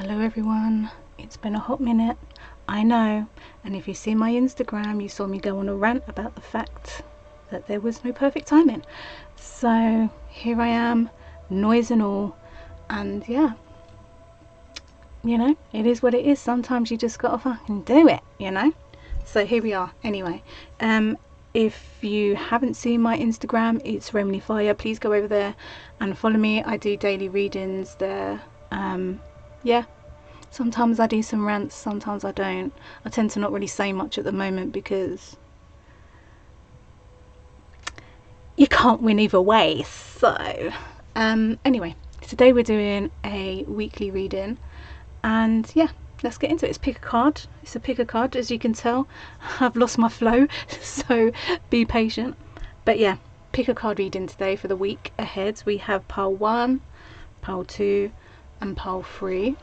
Hello everyone, it's been a hot minute, I know, and if you see my Instagram you saw me go on a rant about the fact that there was no perfect timing. So here I am, noise and all, and yeah, you know, it is what it is. Sometimes you just gotta fucking do it, you know. So here we are. Anyway, if you haven't seen my Instagram, it's Romani Fire. Please go over there and follow me. I do daily readings there. Yeah, sometimes I do some rants, sometimes I don't. I tend to not really say much at the moment because you can't win either way. So anyway, today we're doing a weekly reading, and yeah, let's get into it. It's pick a card. It's a pick a card. As you can tell, I've lost my flow, so be patient. But yeah, pick a card reading today for the week ahead. We have pile 1, pile 2 and pile 3.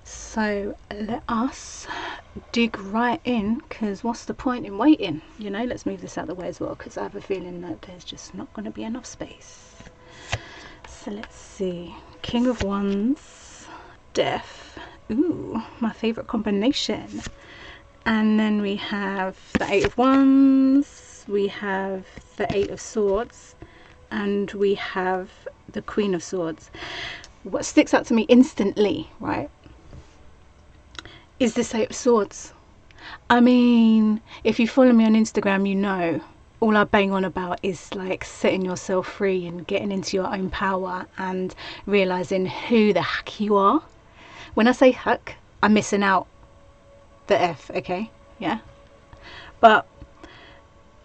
So let us dig right in, because what's the point in waiting? You know, let's move this out of the way as well, because I have a feeling that there's just not going to be enough space. So let's see. King of Wands, Death. Ooh, my favourite combination. And then we have the 8 of Wands, we have the 8 of Swords, and we have the Queen of Swords. What sticks out to me instantly, right, is this 8 of Swords. I mean, if you follow me on Instagram, you know all I bang on about is like setting yourself free and getting into your own power and realizing who the heck you are. When I say heck, I'm missing out the F, okay? Yeah. But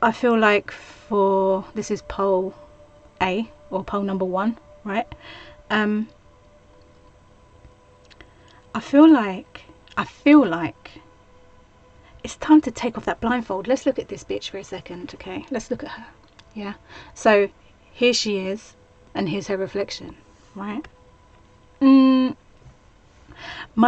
I feel like for this is pole A, or pole number 1, right? I feel like it's time to take off that blindfold. Let's look at this bitch for a second, okay? Let's look at her. Yeah. So here she is, and here's her reflection, right? My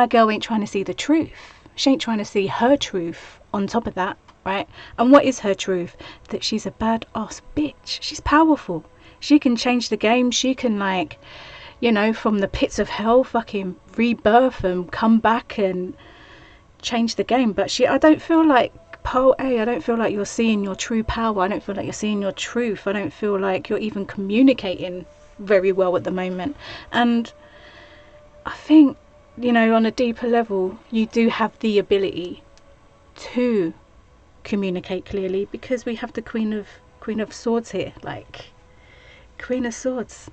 girl ain't trying to see the truth. She ain't trying to see her truth on top of that, right? And what is her truth? That she's a badass bitch. She's powerful. She can change the game. She can, like, you know, from the pits of hell fucking rebirth and come back and change the game. But I don't feel like, pole A, I don't feel like you're seeing your true power. I don't feel like you're seeing your truth. I don't feel like you're even communicating very well at the moment. And I think, you know, on a deeper level, you do have the ability to communicate clearly, because we have the Queen of Swords here. Like, Queen of Swords,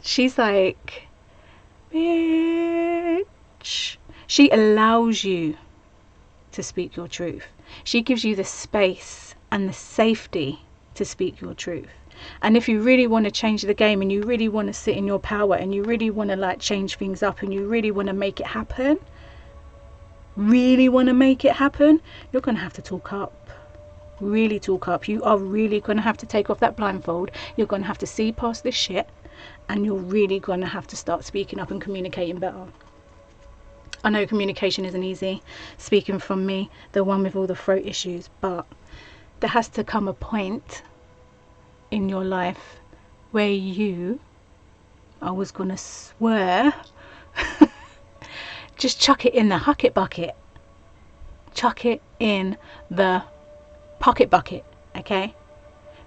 she's like, bitch. She allows you to speak your truth. She gives you the space and the safety to speak your truth. And if you really want to change the game, and you really want to sit in your power, and you really want to like change things up, and you really want to make it happen, you're going to have to talk up. Really talk up. You are really going to have to take off that blindfold. You're going to have to see past this shit, and you're really going to have to start speaking up and communicating better. I know communication isn't easy, speaking from me, the one with all the throat issues, but there has to come a point in your life where I was gonna swear, just chuck it in the hucket bucket. Chuck it in the pocket bucket, okay?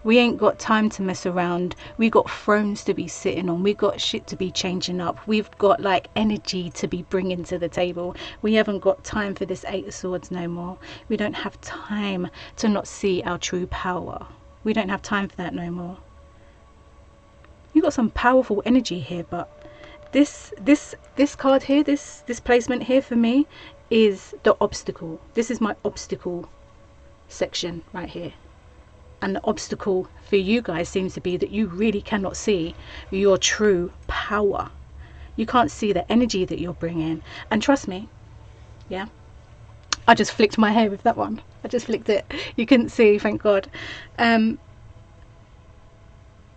We ain't got time to mess around. We got thrones to be sitting on. We got shit to be changing up. We've got like energy to be bringing to the table. We haven't got time for this 8 of Swords no more. We don't have time to not see our true power. We don't have time for that no more. You got some powerful energy here, but this card here, this placement here for me is the obstacle. This is my obstacle section right here. And the obstacle for you guys seems to be that you really cannot see your true power. You can't see the energy that you're bringing. And trust me, yeah, I just flicked my hair with that one. I just flicked it. You couldn't see, thank God. When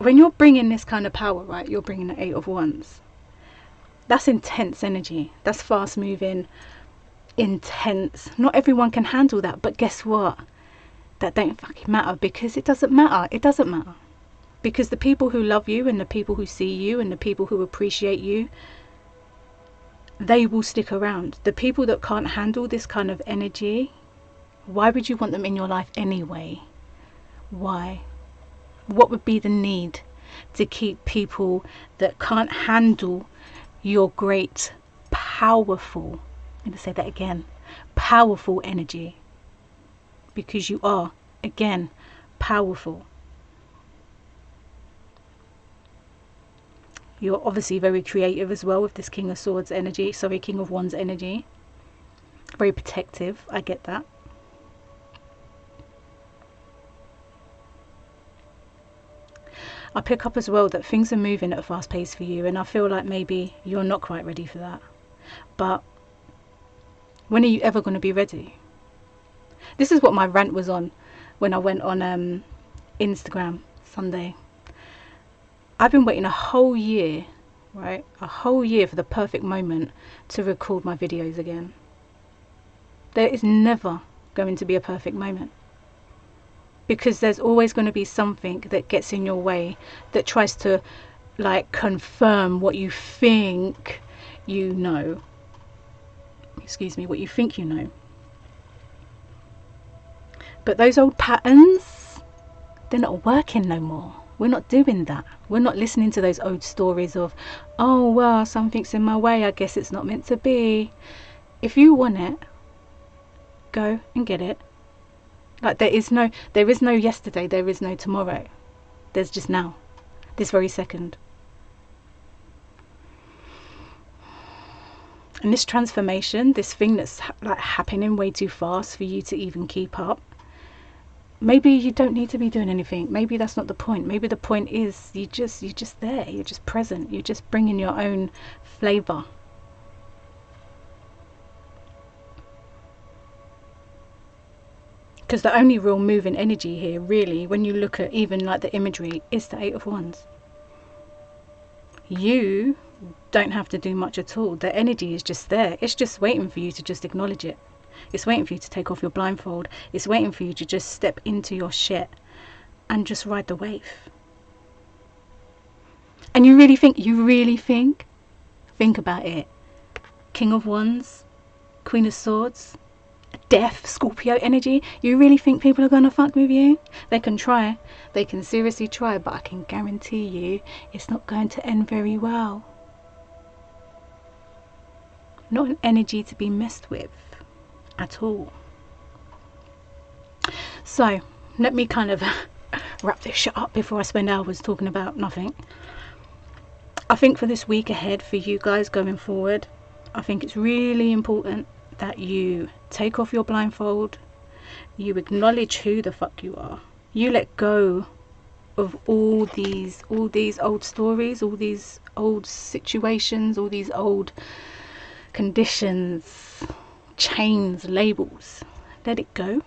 you're bringing this kind of power, right, you're bringing the 8 of Wands. That's intense energy. That's fast moving, intense. Not everyone can handle that, but guess what? That don't fucking matter, because it doesn't matter. It doesn't matter. Because the people who love you, and the people who see you, and the people who appreciate you, they will stick around. The people that can't handle this kind of energy, why would you want them in your life anyway? Why? What would be the need to keep people that can't handle your great, powerful, I'm going to say that again, powerful energy? Because you are, again, powerful. You're obviously very creative as well with this King of Swords energy. Sorry, King of Wands energy. Very protective. I get that. I pick up as well that things are moving at a fast pace for you, and I feel like maybe you're not quite ready for that. But when are you ever going to be ready? This is what my rant was on when I went on Instagram Sunday. I've been waiting a whole year, right? A whole year for the perfect moment to record my videos again. There is never going to be a perfect moment, because there's always going to be something that gets in your way, that tries to like confirm what you think you know. Excuse me, what you think you know. But those old patterns, they're not working no more. We're not doing that. We're not listening to those old stories of, oh well, something's in my way, I guess it's not meant to be. If you want it, go and get it. Like there is no yesterday, there is no tomorrow. There's just now, this very second. And this transformation, this thing that's like happening way too fast for you to even keep up. Maybe you don't need to be doing anything. Maybe that's not the point. Maybe the point is you're just there. You're just present. You're just bringing your own flavor. Because the only real moving energy here, really, when you look at even like the imagery, is the Eight of Wands. You don't have to do much at all. The energy is just there. It's just waiting for you to just acknowledge it. It's waiting for you to take off your blindfold. It's waiting for you to just step into your shit and just ride the wave. And you really think about it. King of Wands, Queen of Swords, Death, Scorpio energy. You really think people are going to fuck with you? They can try. They can seriously try, but I can guarantee you it's not going to end very well. Not an energy to be messed with at all. So let me kind of wrap this shit up before I spend hours talking about nothing. I think for this week ahead, for you guys going forward, I think it's really important that you take off your blindfold, you acknowledge who the fuck you are, you let go of all these old stories, all these old situations, all these old conditions, chains, labels. Let it go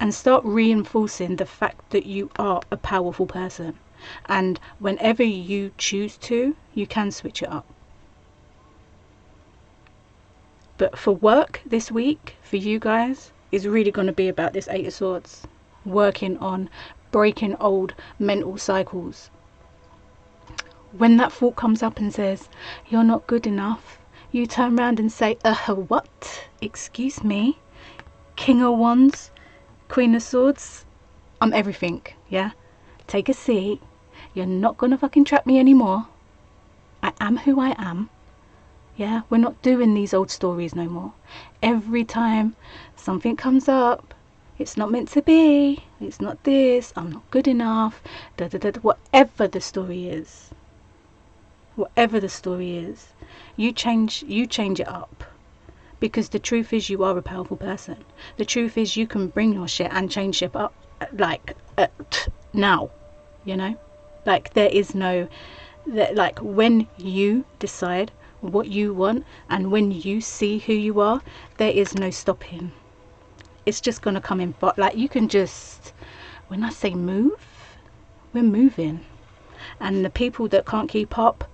and start reinforcing the fact that you are a powerful person, and whenever you choose to, you can switch it up. But for work this week, for you guys, is really going to be about this Eight of Swords, working on breaking old mental cycles. When that thought comes up and says, you're not good enough, you turn around and say, what? Excuse me? King of Wands, Queen of Swords, I'm everything, yeah? Take a seat. You're not gonna fucking trap me anymore. I am who I am. Yeah, we're not doing these old stories no more. Every time something comes up, it's not meant to be, it's not this, I'm not good enough, whatever the story is. Whatever the story is, you change it up. Because the truth is, you are a powerful person. The truth is, you can bring your shit and change shit up, like, now, you know? Like, there is no, like, when you decide what you want and when you see who you are, there is no stopping. It's just gonna come in. But like, you can just, when I say move, we're moving. And the people that can't keep up,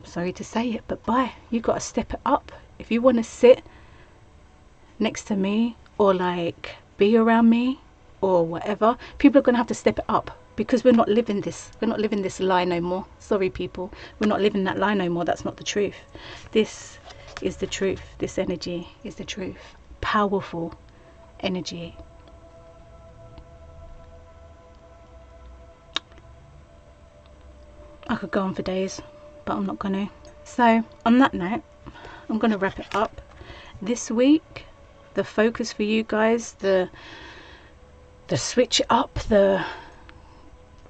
sorry to say it, but bye. You got to step it up. If you want to sit next to me or like be around me or whatever, people are going to have to step it up. because we're not living this lie no more. Sorry people, we're not living that lie no more. That's not the truth. This is the truth. This energy is the truth. Powerful energy. I could go on for days, but I'm not gonna. So on that note, I'm gonna wrap it up. This week, the focus for you guys, the switch up, the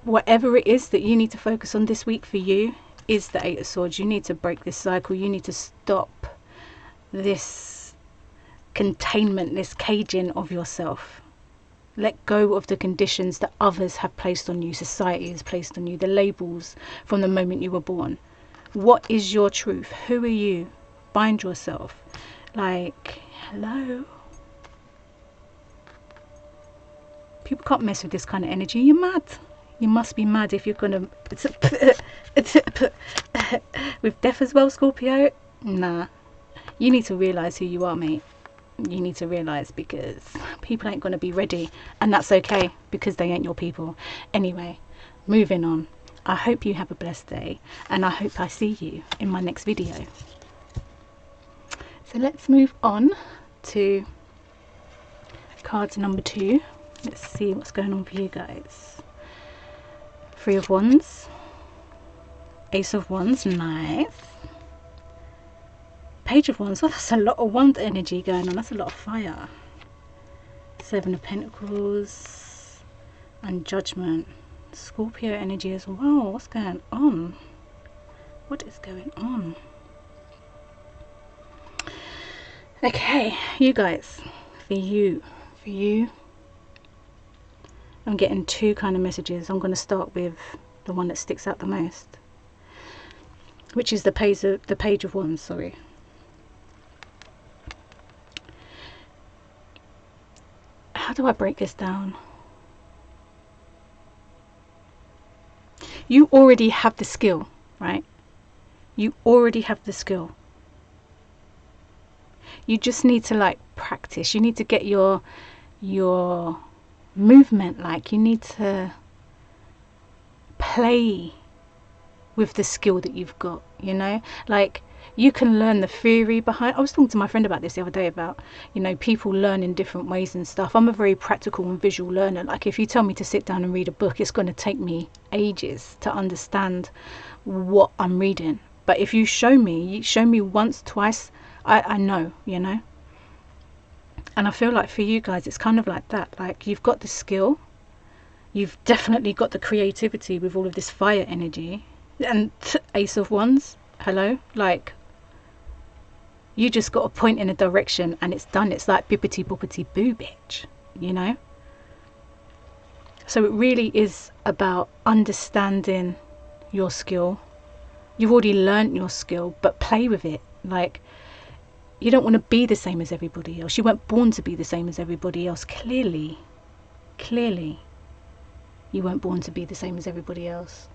whatever it is that you need to focus on this week for you is the Eight of Swords. You need to break this cycle. You need to stop this containment, this caging of yourself. Let go of the conditions that others have placed on you, society has placed on you, the labels from the moment you were born. What is your truth? Who are you? Find yourself. Like, hello? People can't mess with this kind of energy. You're mad. You must be mad if you're gonna with death as well, Scorpio. Nah, you need to realize who you are, mate. You need to realize, because people ain't gonna be ready, and that's okay, because they ain't your people. Anyway, moving on. I hope you have a blessed day, and I hope I see you in my next video. So let's move on to cards number 2. Let's see what's going on for you guys. 3 of Wands, Ace of Wands, nice. Page of Wands, oh, that's a lot of wand energy going on. That's a lot of fire. 7 of Pentacles and Judgment. Scorpio energy as well. What's going on? What is going on? Okay, you guys, for you, I'm getting 2 kind of messages. I'm going to start with the one that sticks out the most, which is the Page of Wands, sorry. How do I break this down? You already have the skill, right? You already have the skill. You just need to like practice. You need to get your movement, like you need to play with the skill that you've got, you know, like you can learn the theory behind. I was talking to my friend about this the other day, about, you know, people learn in different ways and stuff. I'm a very practical and visual learner. Like if you tell me to sit down and read a book, it's going to take me ages to understand what I'm reading. But if you show me once, twice, I know, you know. And I feel like for you guys, it's kind of like that. Like you've got the skill, you've definitely got the creativity with all of this fire energy, and Ace of Wands, hello, like you just got to point in a direction and it's done. It's like bippity boppity boo, bitch, you know. So it really is about understanding your skill. You've already learned your skill, but play with it. Like you don't want to be the same as everybody else. You weren't born to be the same as everybody else. Clearly you weren't born to be the same as everybody else,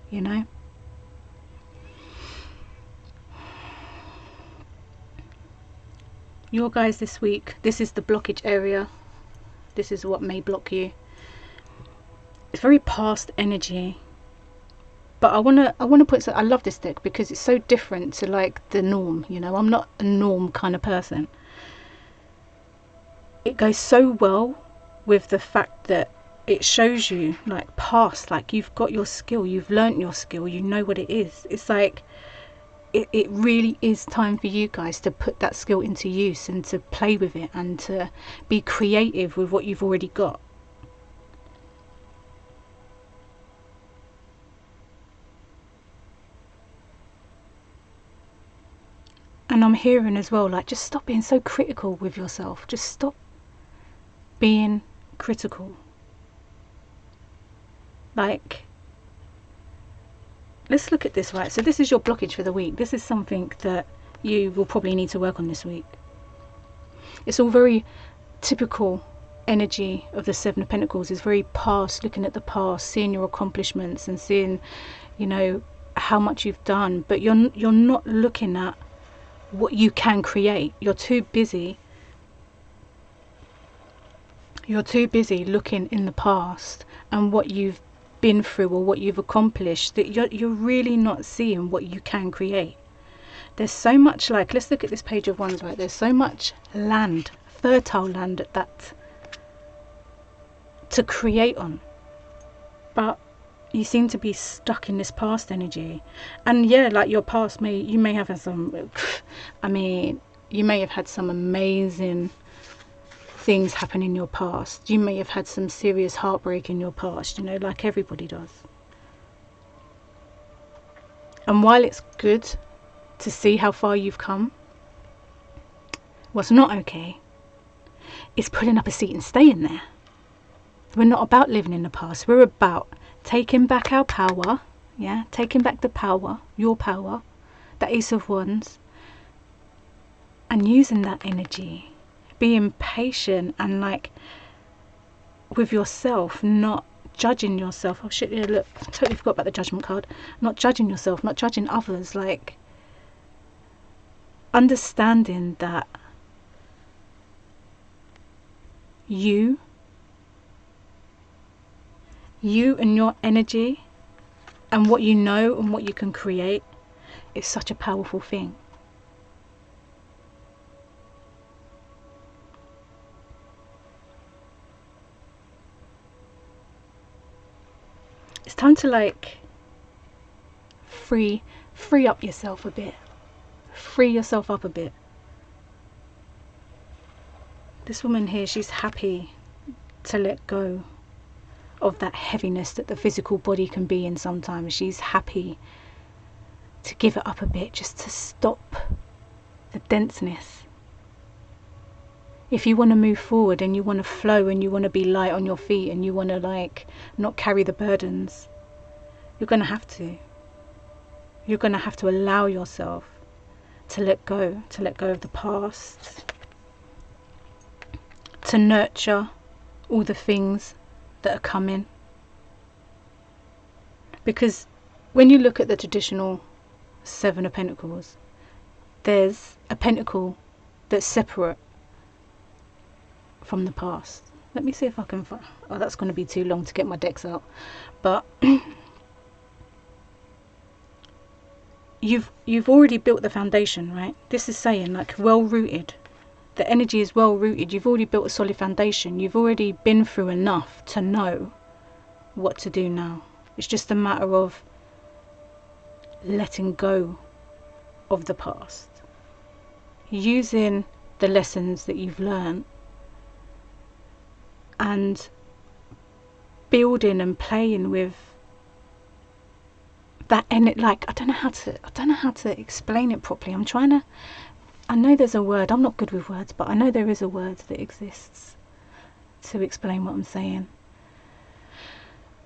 you know. Your guys this week, this is the blockage area. This is what may block you. It's very past energy. But I wanna put, I love this deck because it's so different to like the norm, you know. I'm not a norm kind of person. It goes so well with the fact that it shows you like past, like you've got your skill, you've learnt your skill, you know what it is. It's like it really is time for you guys to put that skill into use and to play with it and to be creative with what you've already got. And I'm hearing as well, like, just stop being so critical with yourself. Just stop being critical. Like, let's look at this, right? So this is your blockage for the week. This is something that you will probably need to work on this week. It's all very typical energy of the Seven of Pentacles. It's very past, looking at the past, seeing your accomplishments and seeing, you know, how much you've done. But you're not looking at what you can create. You're too busy You're too busy looking in the past and what you've been through or what you've accomplished that you're really not seeing what you can create. There's so much, like, let's look at this page of wands, right? There's so much land, fertile land at that to create on, but you seem to be stuck in this past energy. And yeah, like, your past you may have had some, I mean, you may have had some amazing things happen in your past. You may have had some serious heartbreak in your past, you know, like everybody does. And while it's good to see how far you've come, what's not okay is putting up a seat and staying there. We're not about living in the past. We're about taking back our power. Yeah, taking back the power, your power, the Ace of Wands, and using that energy, being patient and like with yourself, not judging yourself. Oh shit, yeah, look, I totally forgot about the Judgment card. Not judging yourself, not judging others, like understanding that you and your energy and what you know and what you can create is such a powerful thing. It's time to like free up yourself a bit. Free yourself up a bit. This woman here, she's happy to let go of that heaviness that the physical body can be in sometimes. She's happy to give it up a bit, just to stop the denseness. If you want to move forward and you want to flow and you want to be light on your feet and you want to like not carry the burdens, you're going to have to. You're going to have to allow yourself to let go of the past, to nurture all the things that are coming. Because when you look at the traditional Seven of Pentacles, there's a pentacle that's separate from the past. Let me see if I can find, oh, that's going to be too long to get my decks out, but you've already built the foundation, right? This is saying like well rooted. The energy is well rooted. You've already built a solid foundation. You've already been through enough to know what to do now. It's just a matter of letting go of the past, using the lessons that you've learned and building and playing with that. And it, like, I don't know how to explain it properly. I know there's a word. I'm not good with words, but I know there is a word that exists to explain what I'm saying,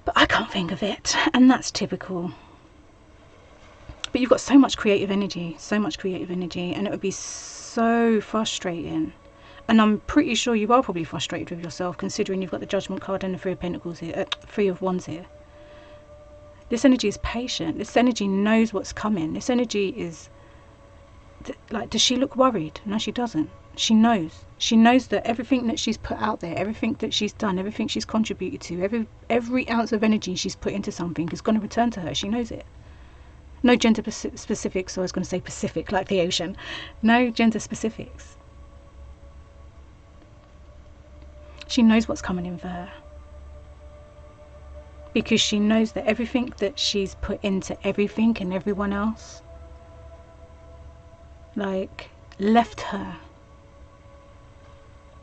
but I can't think of it, and that's typical. But you've got so much creative energy, and it would be so frustrating. And I'm pretty sure you are probably frustrated with yourself, considering you've got the Judgment card and the Three of Pentacles here, Three of Wands here. This energy is patient. This energy knows what's coming. This energy is like, does she look worried? No, she doesn't. She knows. She knows that everything that she's put out there, everything that she's done, everything she's contributed to, every ounce of energy she's put into something is going to return to her. She knows it. No gender specifics, so I was going to say Pacific, like the ocean. No gender specifics. She knows what's coming in for her, because she knows that everything that she's put into everything and everyone else, like, left her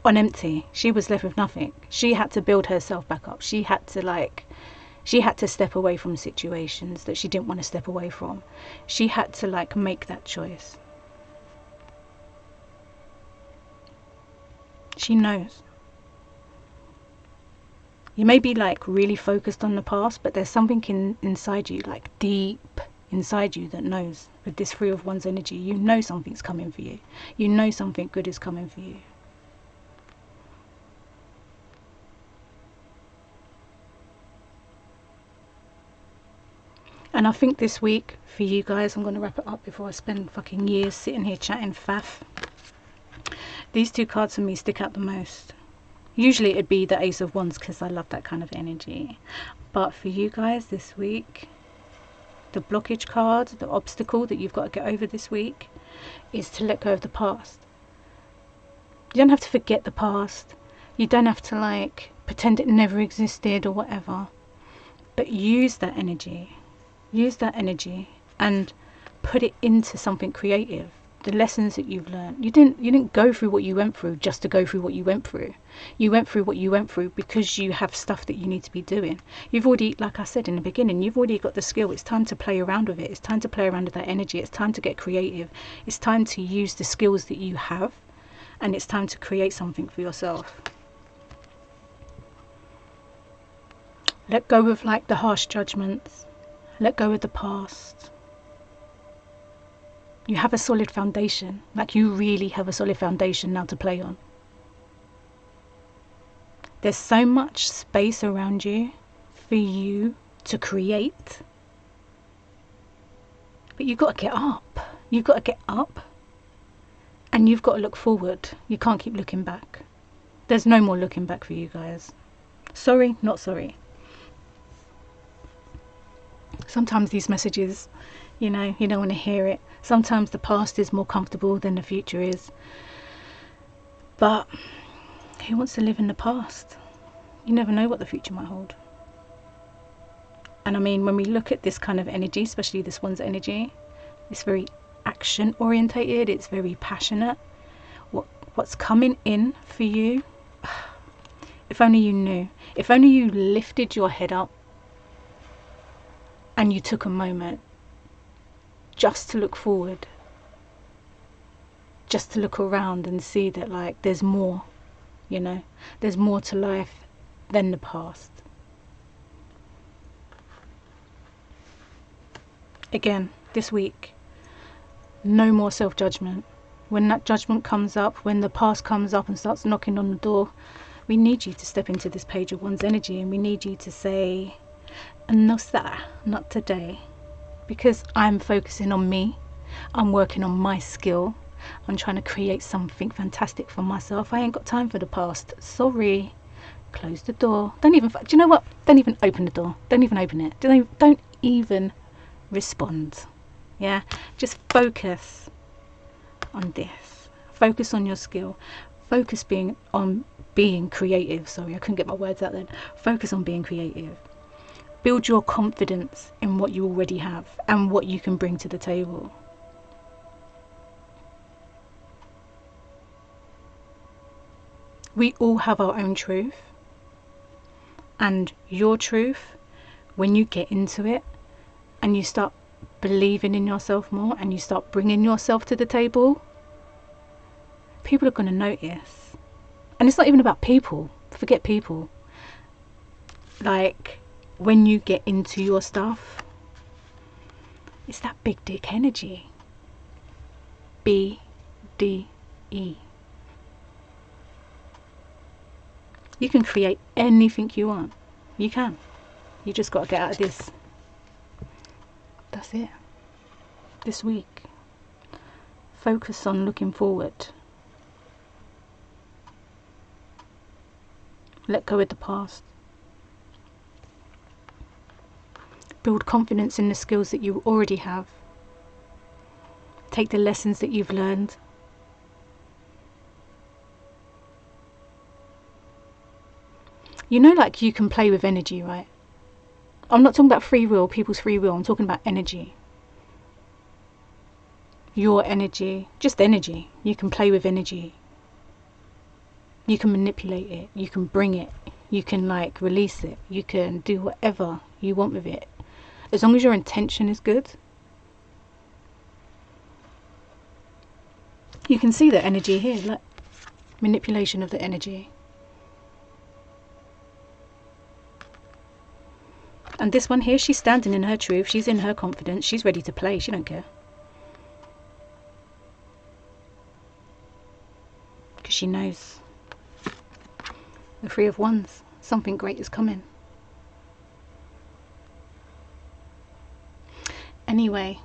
on empty. She was left with nothing. She had to build herself back up. She had to step away from situations that she didn't want to step away from. She had to like make that choice. She knows. You may be like really focused on the past, but there's something inside you, like deep inside you, that knows. With this Three of Wands energy, you know something's coming for you. You know something good is coming for you. And I think this week for you guys, I'm going to wrap it up before I spend fucking years sitting here chatting faff. These two cards for me stick out the most. Usually it'd be the Ace of Wands because I love that kind of energy. But for you guys this week, the blockage card, the obstacle that you've got to get over this week is to let go of the past. You don't have to forget the past. You don't have to like pretend it never existed or whatever. But use that energy. Use that energy and put it into something creative. The lessons that you've learned. You didn't go through what you went through just to go through what you went through. You went through what you went through because you have stuff that you need to be doing. You've already, like I said in the beginning, you've already got the skill. It's time to play around with it. It's time to play around with that energy. It's time to get creative. It's time to use the skills that you have, and it's time to create something for yourself. Let go of like the harsh judgments. Let go of the past. You have a solid foundation. Like you really have a solid foundation now to play on. There's so much space around you for you to create. But you've got to get up. You've got to get up. And you've got to look forward. You can't keep looking back. There's no more looking back for you guys. Sorry, not sorry. Sometimes these messages, you know, you don't want to hear it. Sometimes the past is more comfortable than the future is. But who wants to live in the past? You never know what the future might hold. And I mean, when we look at this kind of energy, especially this one's energy, it's very action orientated. It's very passionate. What's coming in for you? If only you knew. If only you lifted your head up and you took a moment just to look forward, just to look around and see that like there's more, you know, there's more to life than the past. Again, this week, no more self-judgment. When that judgment comes up, when the past comes up and starts knocking on the door, we need you to step into this Page of Wands energy, and we need you to say, no sir, not today. Because I'm focusing on me, I'm working on my skill, I'm trying to create something fantastic for myself. I ain't got time for the past. Sorry. Close the door. Don't even, do you know what? Don't even open the door. Don't even open it. Don't even respond. Yeah? Just focus on this. Focus on your skill. Focus on being creative. Sorry, I couldn't get my words out then. Focus on being creative. Build your confidence in what you already have and what you can bring to the table. We all have our own truth. And your truth, when you get into it and you start believing in yourself more and you start bringing yourself to the table, people are going to notice. And it's not even about people. Forget people. Like, when you get into your stuff, it's that big dick energy. BDE. You can create anything you want. You can. You just got to get out of this. That's it. This week, focus on looking forward. Let go of the past. Build confidence in the skills that you already have. Take the lessons that you've learned. You know, like, you can play with energy, right? I'm not talking about free will, people's free will. I'm talking about energy. Your energy, just energy. You can play with energy. You can manipulate it. You can bring it. You can like release it. You can do whatever you want with it. As long as your intention is good. You can see the energy here, like manipulation of the energy. And this one here, she's standing in her truth. She's in her confidence. She's ready to play. She don't care. Because she knows. The Three of Wands. Something great is coming. Anyway,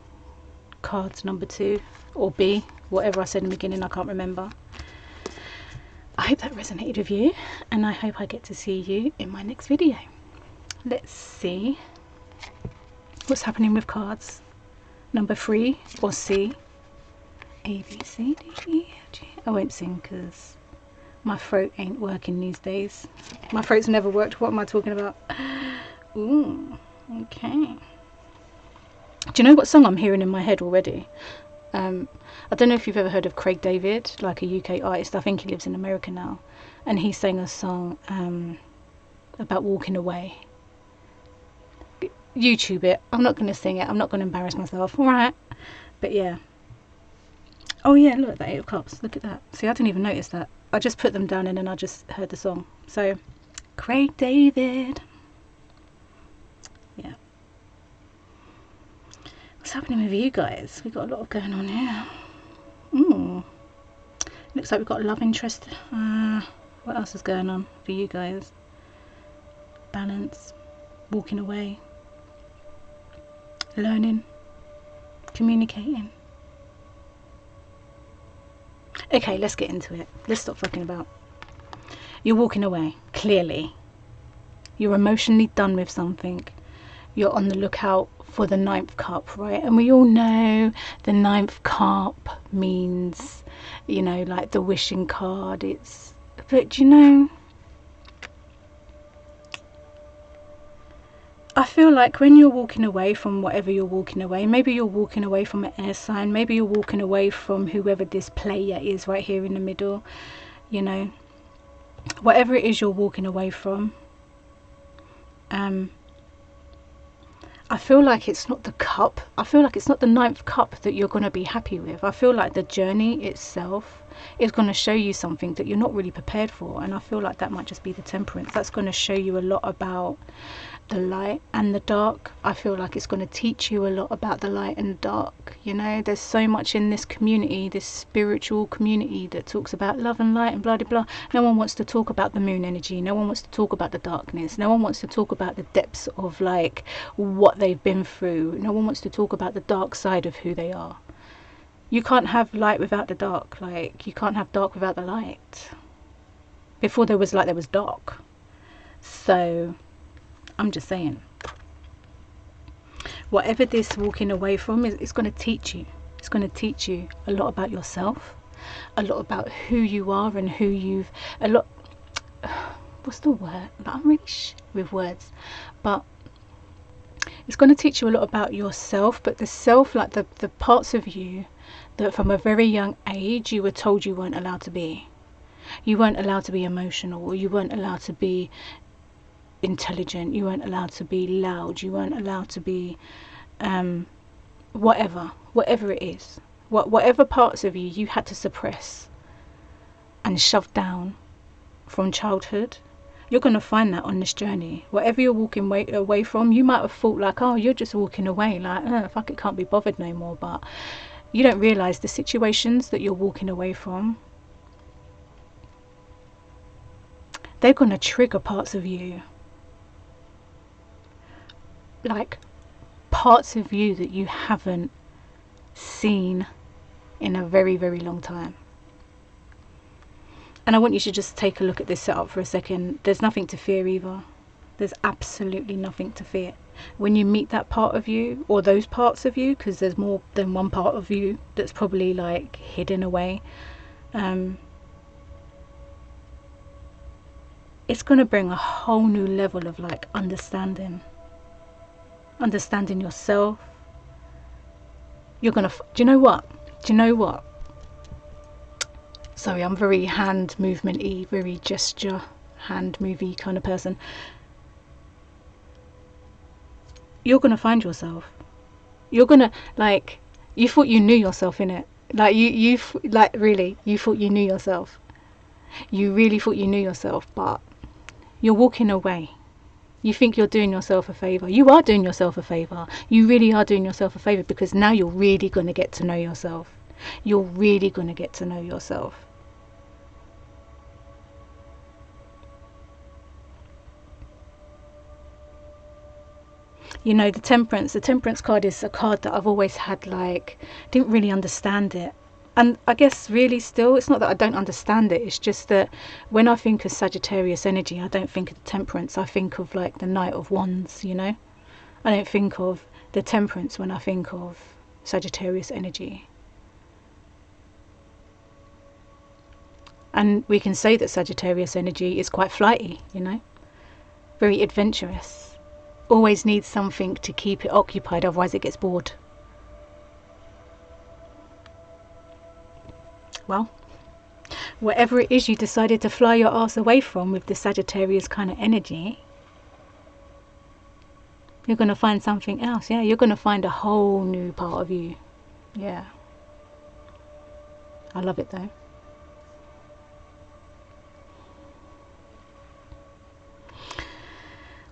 cards number 2 or B, whatever I said in the beginning, I can't remember. I hope that resonated with you, and I hope I get to see you in my next video. Let's see what's happening with cards. Number 3 or C. A, B, C, D, E, F, G. I won't sing because my throat ain't working these days. My throat's never worked. What am I talking about? Ooh, okay. Do you know what song I'm hearing in my head already? I don't know if you've ever heard of Craig David, like a UK artist. I think he lives in America now. And he sang a song about walking away. YouTube it. I'm not going to sing it. I'm not going to embarrass myself. Alright. But yeah. Oh yeah, look at that 8 of Cups. Look at that. See, I didn't even notice that. I just put them down and then I just heard the song. So, Craig David. Yeah. What's happening with you guys? We've got a lot going on here. Looks like we've got a love interest. What else is going on for you guys? Balance. Walking away. Learning. Communicating. Okay, let's get into it. Let's stop fucking about. You're walking away, clearly. You're emotionally done with something. You're on the lookout for the 9th cup, right? And we all know the 9th cup means, you know, like the wishing card. But you know, I feel like when you're walking away from whatever you're walking away, maybe you're walking away from an air sign, maybe you're walking away from whoever this player is right here in the middle, you know, whatever it is you're walking away from, I feel like it's not the cup. I feel like it's not the 9th cup that you're going to be happy with. I feel like the journey itself is going to show you something that you're not really prepared for. And I feel like that might just be the Temperance. That's going to show you a lot about the light and the dark. I feel like it's going to teach you a lot about the light and the dark. You know, there's so much in this community, this spiritual community, that talks about love and light and blah blah blah. No one wants to talk about the moon energy. No one wants to talk about the darkness. No one wants to talk about the depths of like what they've been through. No one wants to talk about the dark side of who they are. You can't have light without the dark. Like, you can't have dark without the light. Before there was light, there was dark. So I'm just saying, whatever this walking away from is, it's going to teach you. It's going to teach you a lot about yourself, a lot about who you are and who you've, a lot, what's the word? I'm really with words, but it's going to teach you a lot about yourself, but the self, like the parts of you that from a very young age you were told you weren't allowed to be. You weren't allowed to be emotional, or you weren't allowed to be intelligent, you weren't allowed to be loud, you weren't allowed to be whatever it is, whatever parts of you had to suppress and shove down from childhood. You're going to find that on this journey. Whatever you're walking away from, you might have thought like, oh, you're just walking away, like, fuck it, can't be bothered no more. But you don't realize the situations that you're walking away from, they're going to trigger parts of you, like parts of you that you haven't seen in a very, very long time. And I want you to just take a look at this setup for a second. There's nothing to fear either. There's absolutely nothing to fear. When you meet that part of you, or those parts of you, because there's more than one part of you that's probably like hidden away, it's going to bring a whole new level of like understanding yourself. You're gonna do you know what, sorry, I'm very hand movement-y, very gesture, hand movie kind of person. You're gonna find yourself. You're gonna, like, you thought you knew yourself, innit? Like you really, you thought you knew yourself. You really thought you knew yourself, but you're walking away. You think you're doing yourself a favour. You are doing yourself a favour. You really are doing yourself a favour, because now you're really going to get to know yourself. You're really going to get to know yourself. You know, the Temperance card is a card that I've always had, like, didn't really understand it. And I guess really still, it's not that I don't understand it, it's just that when I think of Sagittarius energy, I don't think of the Temperance. I think of like the Knight of Wands, you know. I don't think of the Temperance when I think of Sagittarius energy. And we can say that Sagittarius energy is quite flighty, you know, very adventurous, always needs something to keep it occupied, otherwise it gets bored. Well, whatever it is you decided to fly your ass away from with the Sagittarius kind of energy, you're going to find something else. Yeah, you're going to find a whole new part of you. Yeah. I love it though.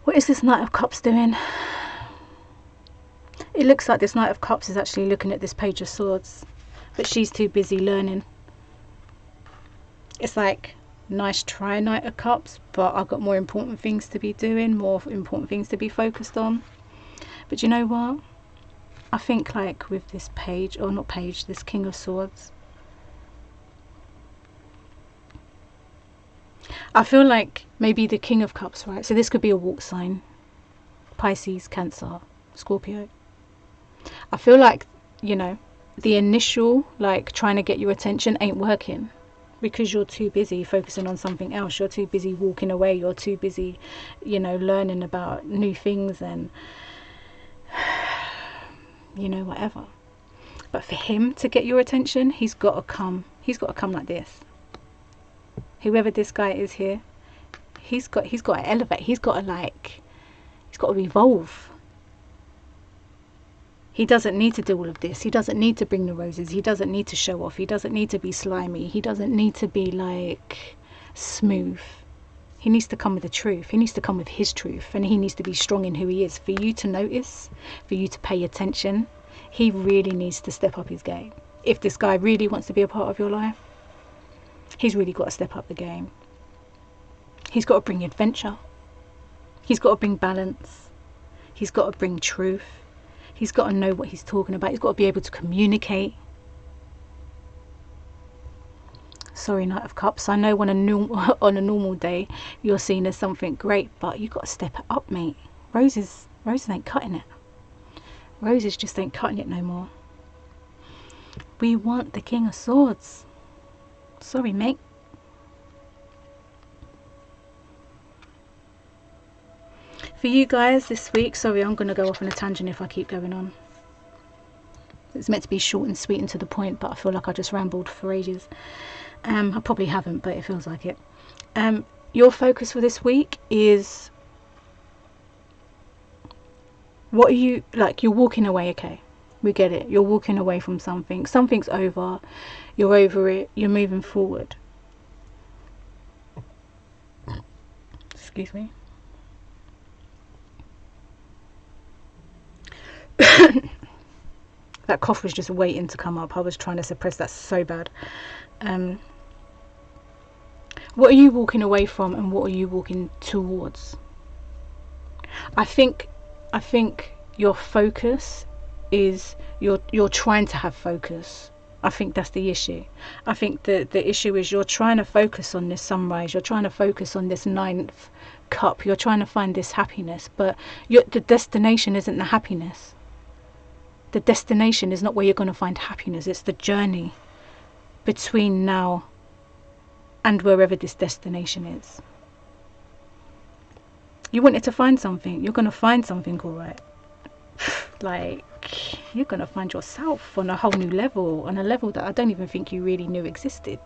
What is this Knight of Cups doing? It looks like this Knight of Cups is actually looking at this Page of Swords, but she's too busy learning. It's like, nice try, Knight of Cups, but I've got more important things to be doing, more important things to be focused on. But you know what? I think like with this page, or not page, this King of Swords, I feel like maybe the King of Cups, right? So this could be a walk sign. Pisces, Cancer, Scorpio. I feel like, you know, the initial like trying to get your attention ain't working, because you're too busy focusing on something else. You're too busy walking away. You're too busy, you know, learning about new things and, you know, whatever. But for him to get your attention, he's got to come. He's got to come like this. Whoever this guy is here, he's got to elevate. He's got to evolve. He doesn't need to do all of this. He doesn't need to bring the roses. He doesn't need to show off. He doesn't need to be slimy. He doesn't need to be like smooth. He needs to come with the truth. He needs to come with his truth, and he needs to be strong in who he is. For you to notice, for you to pay attention, he really needs to step up his game. If this guy really wants to be a part of your life, he's really got to step up the game. He's got to bring adventure. He's got to bring balance. He's got to bring truth. He's got to know what he's talking about. He's got to be able to communicate. Sorry, Knight of Cups. I know on a normal day you're seen as something great, but you got to step it up, mate. Roses ain't cutting it. Roses just ain't cutting it no more. We want the King of Swords. Sorry, mate. For you guys this week, sorry, I'm going to go off on a tangent if I keep going on. It's meant to be short and sweet and to the point, but I feel like I just rambled for ages. I probably haven't, but it feels like it. Your focus for this week is, what are you, like, you're walking away, okay, we get it, you're walking away from something, something's over, you're over it, you're moving forward. Excuse me. That cough was just waiting to come up. I was trying to suppress that so bad. What are you walking away from, and what are you walking towards? I think your focus is, you're trying to have focus. I think that's the issue. I think the issue is you're trying to focus on this sunrise. You're trying to focus on this 9th cup. You're trying to find this happiness, but the destination isn't the happiness. The destination is not where you're going to find happiness. It's the journey between now and wherever this destination is. You wanted to find something. You're going to find something, all right. Like, you're going to find yourself on a whole new level, on a level that I don't even think you really knew existed.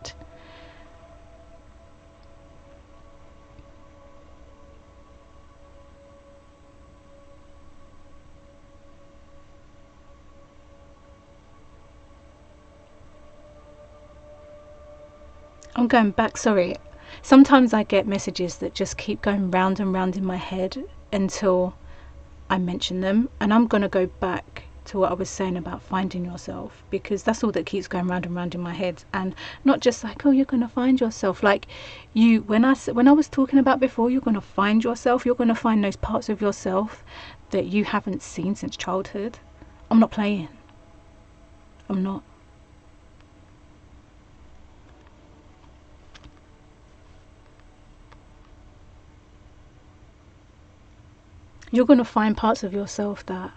I'm going back, sorry. Sometimes I get messages that just keep going round and round in my head until I mention them, and I'm going to go back to what I was saying about finding yourself, because that's all that keeps going round and round in my head. And not just like, oh, you're going to find yourself, like you, when I was talking about before, you're going to find yourself, you're going to find those parts of yourself that you haven't seen since childhood. I'm not playing. I'm not. You're going to find parts of yourself that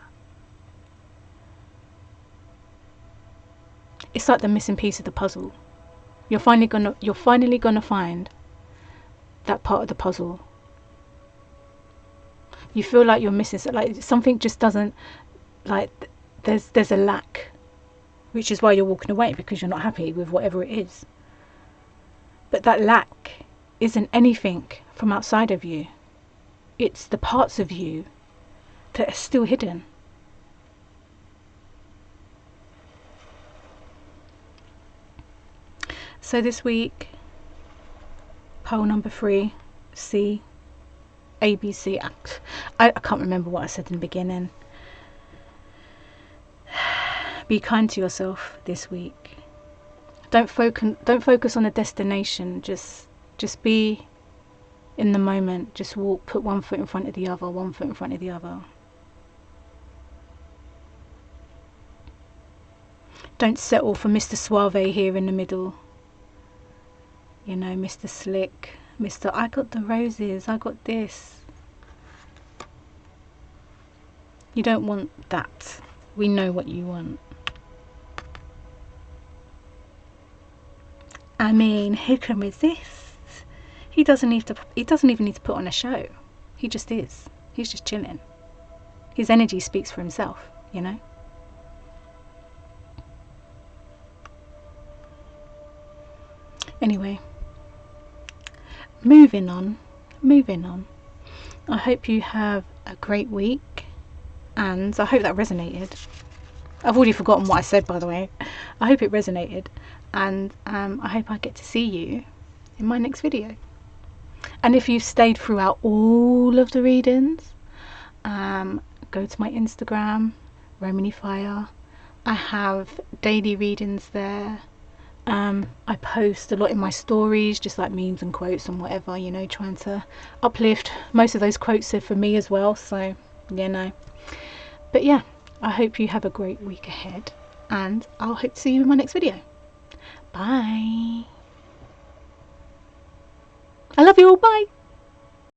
it's like the missing piece of the puzzle. You're finally gonna find that part of the puzzle. You feel like you're missing, like something just doesn't, like there's a lack, which is why you're walking away, because you're not happy with whatever it is. But that lack isn't anything from outside of you. It's the parts of you that are still hidden. So this week, pole number 3, C, ABC. I can't remember what I said in the beginning. Be kind to yourself this week. Don't focus on the destination. Just be in the moment. Just walk. Put one foot in front of the other. One foot in front of the other. Don't settle for Mr. Suave here in the middle. You know, Mr. Slick, Mr. I got the roses, I got this. You don't want that. We know what you want. I mean, who can resist? He doesn't even need to put on a show. He just is. He's just chilling. His energy speaks for himself, you know? Anyway, moving on. I hope you have a great week, and I hope that resonated. I've already forgotten what I said, by the way. I hope it resonated, and I hope I get to see you in my next video. And if you've stayed throughout all of the readings, go to my Instagram, Romani Fire. I have daily readings there. I post a lot in my stories, just like memes and quotes and whatever, you know, trying to uplift. Most of those quotes are for me as well, so you know. But yeah, I hope you have a great week ahead, and I'll hope to see you in my next video. Bye. I love you all. Bye.